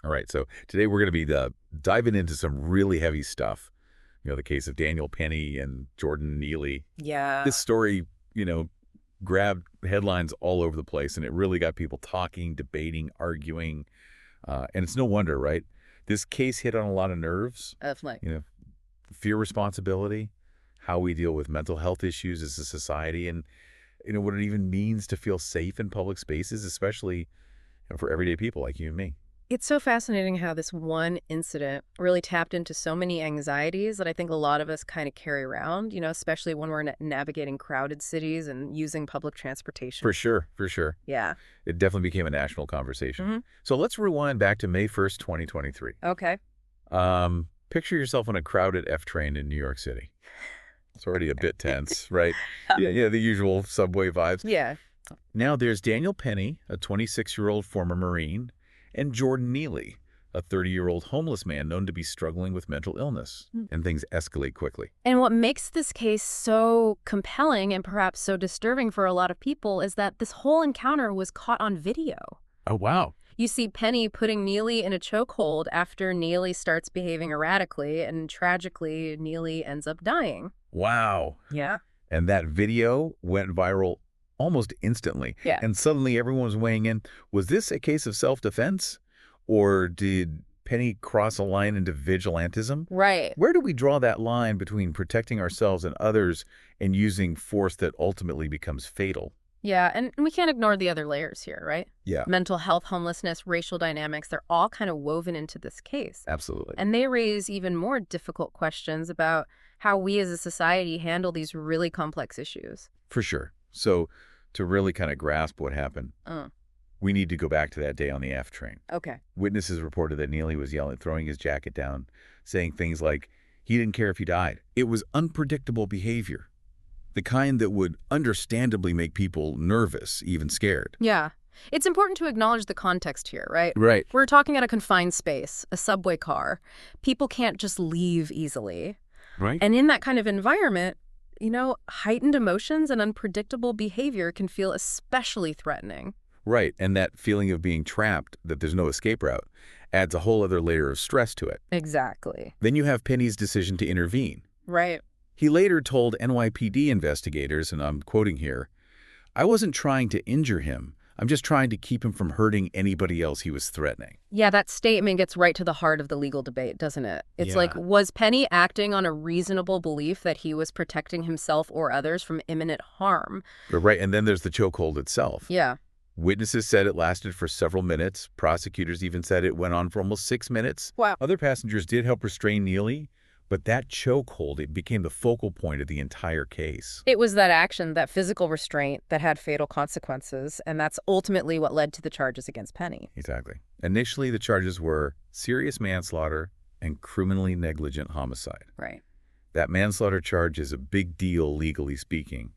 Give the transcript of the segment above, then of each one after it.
All right, so today we're going to be diving into some really heavy stuff. The case of Daniel Penny and Jordan Neely. Yeah. This story, you know, grabbed headlines all over the place, and it really got people talking, debating, arguing. And it's no wonder, right? This case hit on a lot of nerves, Definitely. you know, fear responsibility, how we deal with mental health issues as a society, and, what it even means to feel safe in public spaces, especially for everyday people like you and me. It's so fascinating how this one incident really tapped into so many anxieties that I think a lot of us kind of carry around, especially when we're navigating crowded cities and using public transportation. For sure, for sure. Yeah. It definitely became a national conversation. hmm So let's rewind back to May 1st, 2023. Okay. Picture yourself on a crowded F train in New York City. It's already a bit tense, right? Yeah, the usual subway vibes. Yeah. Now there's Daniel Penny, a 26-year-old former Marine, and Jordan Neely, a 30-year-old homeless man known to be struggling with mental illness. Mm. And things escalate quickly. And what makes this case so compelling and perhaps so disturbing for a lot of people is that this whole encounter was caught on video. Oh, wow. You see Penny putting Neely in a chokehold after Neely starts behaving erratically, and tragically, Neely ends up dying. Wow. Yeah. And that video went viral almost instantly. Yeah. And suddenly everyone was weighing in. Was this a case of self-defense? Or did Penny cross a line into vigilantism? Right. Where do we draw that line between protecting ourselves and others and using force that ultimately becomes fatal? Yeah, and we can't ignore the other layers here, right? Yeah, Mental health, homelessness, racial dynamics, they're all kind of woven into this case. absolutely. And they raise even more difficult questions about how we as a society handle these really complex issues. For sure. So to really kind of grasp what happened, Uh, we need to go back to that day on the F train. okay. Witnesses reported that Neely was yelling, throwing his jacket down, saying things like, he didn't care if he died. It was unpredictable behavior, the kind that would understandably make people nervous, even scared. Yeah. It's important to acknowledge the context here, right? Right. We're talking at a confined space, a subway car. People can't just leave easily. Right? And in that kind of environment, heightened emotions and unpredictable behavior can feel especially threatening. Right. And that feeling of being trapped, that there's no escape route, adds a whole other layer of stress to it. Exactly. Then you have Penny's decision to intervene. Right. He later told NYPD investigators, and I'm quoting here, "I wasn't trying to injure him. I'm just trying to keep him from hurting anybody else he was threatening." Yeah, that statement gets right to the heart of the legal debate, doesn't it? It's like, Yeah. was Penny acting on a reasonable belief that he was protecting himself or others from imminent harm? Right. And then there's the chokehold itself. Yeah. Witnesses said it lasted for several minutes. Prosecutors even said it went on for almost 6 minutes. Wow. Other passengers did help restrain Neely, but that chokehold, it became the focal point of the entire case. It was that action, that physical restraint, that had fatal consequences, and that's ultimately what led to the charges against Penny. Exactly. Initially, the charges were serious manslaughter and criminally negligent homicide. Right. That manslaughter charge is a big deal, legally speaking.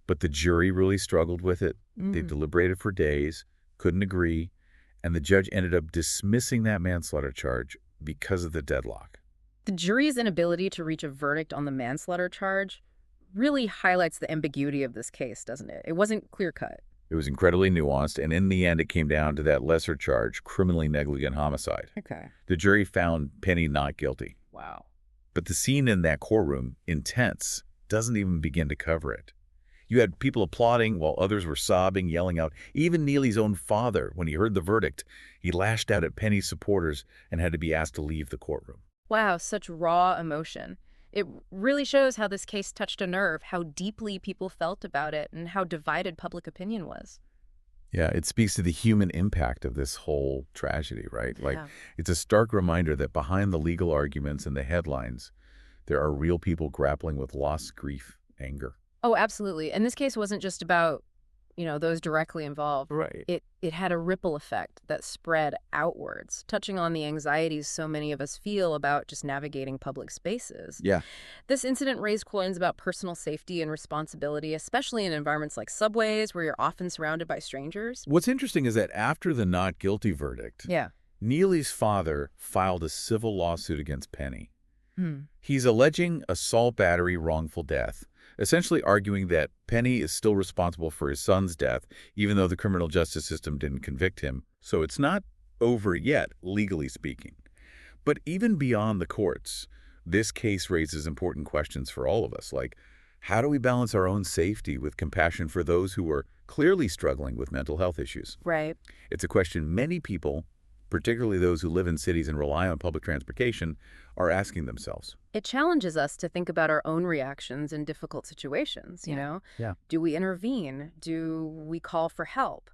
But the jury really struggled with it. They deliberated for days, couldn't agree, and the judge ended up dismissing that manslaughter charge because of the deadlock. The jury's inability to reach a verdict on the manslaughter charge really highlights the ambiguity of this case, doesn't it? It wasn't clear-cut. It was incredibly nuanced, and in the end, it came down to that lesser charge, criminally negligent homicide. Okay. The jury found Penny not guilty. Wow. But the scene in that courtroom, intense, doesn't even begin to cover it. You had people applauding while others were sobbing, yelling out. Even Neely's own father, when he heard the verdict, he lashed out at Penny's supporters and had to be asked to leave the courtroom. Wow, such raw emotion. It really shows how this case touched a nerve, how deeply people felt about it, and how divided public opinion was. Yeah, it speaks to the human impact of this whole tragedy, right? Like, Yeah. it's a stark reminder that behind the legal arguments and the headlines, there are real people grappling with loss, grief, anger. Oh, absolutely. And this case wasn't just about, those directly involved. Right. It had a ripple effect that spread outwards, touching on the anxieties so many of us feel about just navigating public spaces. Yeah. This incident raised questions about personal safety and responsibility, especially in environments like subways, where you're often surrounded by strangers. What's interesting is that after the not guilty verdict, Yeah. Neely's father filed a civil lawsuit against Penny. Hmm. He's alleging assault, battery, wrongful death, essentially arguing that Penny is still responsible for his son's death, even though the criminal justice system didn't convict him. So it's not over yet, legally speaking. But even beyond the courts, this case raises important questions for all of us, like how do we balance our own safety with compassion for those who are clearly struggling with mental health issues? Right. It's a question many people, particularly those who live in cities and rely on public transportation, are asking themselves. It challenges us to think about our own reactions in difficult situations, you Yeah. know? Yeah. Do we intervene? Do we call for help?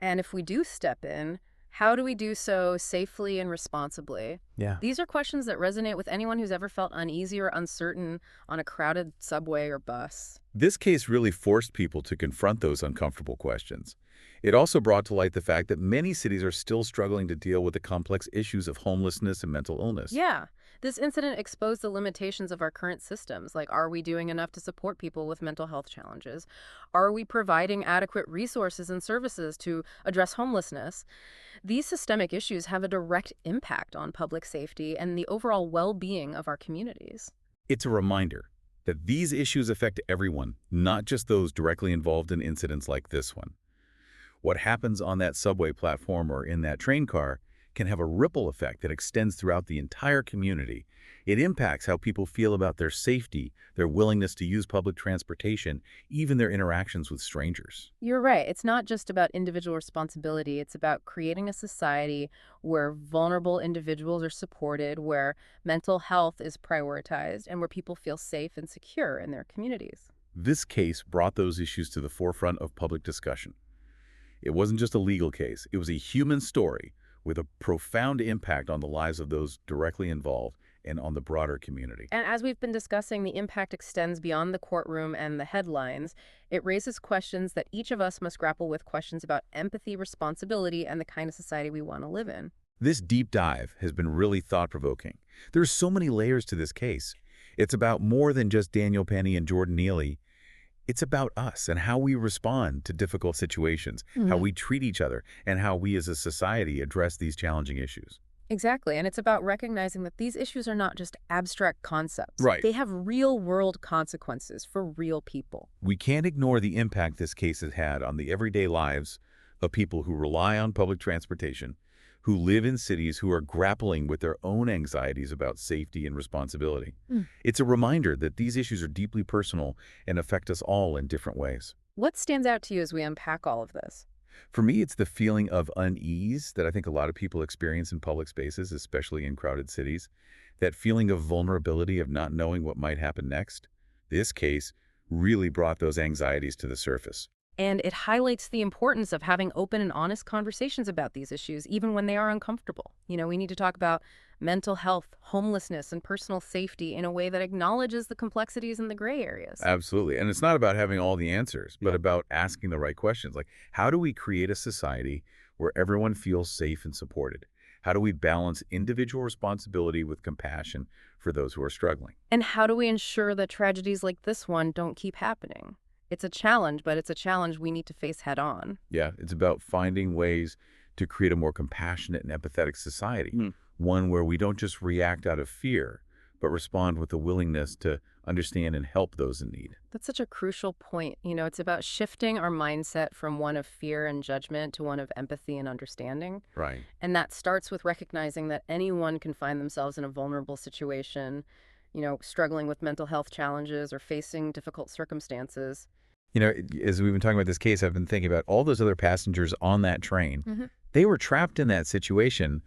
And if we do step in, how do we do so safely and responsibly? Yeah. These are questions that resonate with anyone who's ever felt uneasy or uncertain on a crowded subway or bus. This case really forced people to confront those uncomfortable questions. It also brought to light the fact that many cities are still struggling to deal with the complex issues of homelessness and mental illness. Yeah, this incident exposed the limitations of our current systems. Like, are we doing enough to support people with mental health challenges? Are we providing adequate resources and services to address homelessness? These systemic issues have a direct impact on public safety and the overall well-being of our communities. It's a reminder that these issues affect everyone, not just those directly involved in incidents like this one. What happens on that subway platform or in that train car can have a ripple effect that extends throughout the entire community. It impacts how people feel about their safety, their willingness to use public transportation, even their interactions with strangers. You're right. It's not just about individual responsibility. It's about creating a society where vulnerable individuals are supported, where mental health is prioritized, and where people feel safe and secure in their communities. This case brought those issues to the forefront of public discussion. It wasn't just a legal case, it was a human story with a profound impact on the lives of those directly involved and on the broader community. And as we've been discussing, the impact extends beyond the courtroom and the headlines. It raises questions that each of us must grapple with, questions about empathy, responsibility, and the kind of society we want to live in. This deep dive has been really thought-provoking. There's so many layers to this case. It's about more than just Daniel Penny and Jordan Neely. It's about us and how we respond to difficult situations, how we treat each other, and how we as a society address these challenging issues. Exactly. And it's about recognizing that these issues are not just abstract concepts. Right. They have real-world consequences for real people. We can't ignore the impact this case has had on the everyday lives of people who rely on public transportation, who live in cities who are grappling with their own anxieties about safety and responsibility. It's a reminder that these issues are deeply personal and affect us all in different ways. What stands out to you as we unpack all of this? For me, it's the feeling of unease that I think a lot of people experience in public spaces, especially in crowded cities. That feeling of vulnerability, of not knowing what might happen next. This case really brought those anxieties to the surface. And it highlights the importance of having open and honest conversations about these issues, even when they are uncomfortable. You know, we need to talk about mental health, homelessness, and personal safety in a way that acknowledges the complexities and the gray areas. Absolutely. And it's not about having all the answers, but about asking the right questions. Like, how do we create a society where everyone feels safe and supported? How do we balance individual responsibility with compassion for those who are struggling? And how do we ensure that tragedies like this one don't keep happening? It's a challenge, but it's a challenge we need to face head on. Yeah, it's about finding ways to create a more compassionate and empathetic society, one where we don't just react out of fear, but respond with a willingness to understand and help those in need. That's such a crucial point. You know, it's about shifting our mindset from one of fear and judgment to one of empathy and understanding. Right. And that starts with recognizing that anyone can find themselves in a vulnerable situation, you know, struggling with mental health challenges or facing difficult circumstances. You know, as we've been talking about this case, I've been thinking about all those other passengers on that train. Mhm. They were trapped in that situation,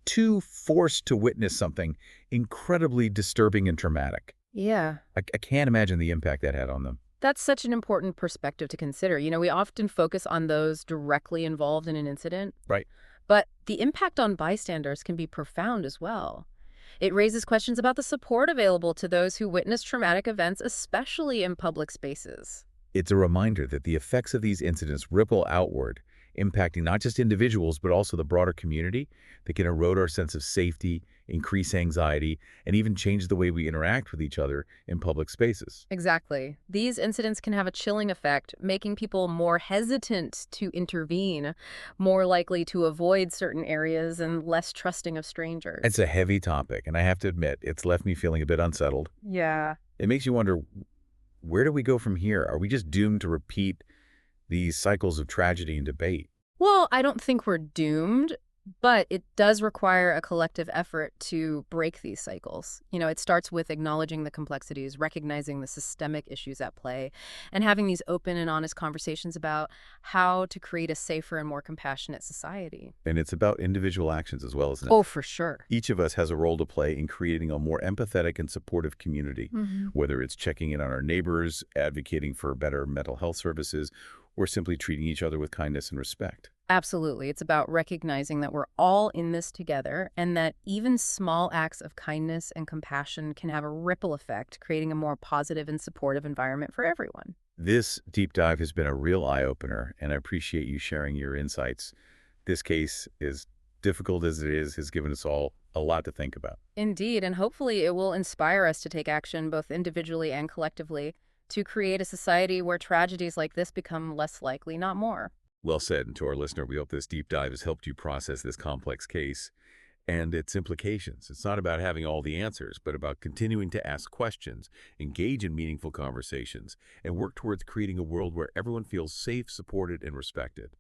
too forced to witness something incredibly disturbing and traumatic. Yeah. I can't imagine the impact that had on them. That's such an important perspective to consider. You know, we often focus on those directly involved in an incident, Right. but the impact on bystanders can be profound as well. It raises questions about the support available to those who witness traumatic events, especially in public spaces. It's a reminder that the effects of these incidents ripple outward, impacting not just individuals, but also the broader community. They can erode our sense of safety, increase anxiety, and even change the way we interact with each other in public spaces. Exactly. These incidents can have a chilling effect, making people more hesitant to intervene, more likely to avoid certain areas, and less trusting of strangers. It's a heavy topic, and I have to admit, it's left me feeling a bit unsettled. Yeah. It makes you wonder, where do we go from here? Are we just doomed to repeat these cycles of tragedy and debate? Well, I don't think we're doomed, But it does require a collective effort to break these cycles. It starts with acknowledging the complexities, recognizing the systemic issues at play, and having these open and honest conversations about how to create a safer and more compassionate society. And it's about individual actions as well, isn't it? Oh, for sure. Each of us has a role to play in creating a more empathetic and supportive community, Hmm. whether it's checking in on our neighbors, advocating for better mental health services, or simply treating each other with kindness and respect. Absolutely. It's about recognizing that we're all in this together and that even small acts of kindness and compassion can have a ripple effect, creating a more positive and supportive environment for everyone. This deep dive has been a real eye-opener, and I appreciate you sharing your insights. This case, as difficult as it is, has given us all a lot to think about. Indeed, and hopefully it will inspire us to take action both individually and collectively to create a society where tragedies like this become less likely, not more. Well said. And to our listener, we hope this deep dive has helped you process this complex case and its implications. It's not about having all the answers, but about continuing to ask questions, engage in meaningful conversations, and work towards creating a world where everyone feels safe, supported, and respected.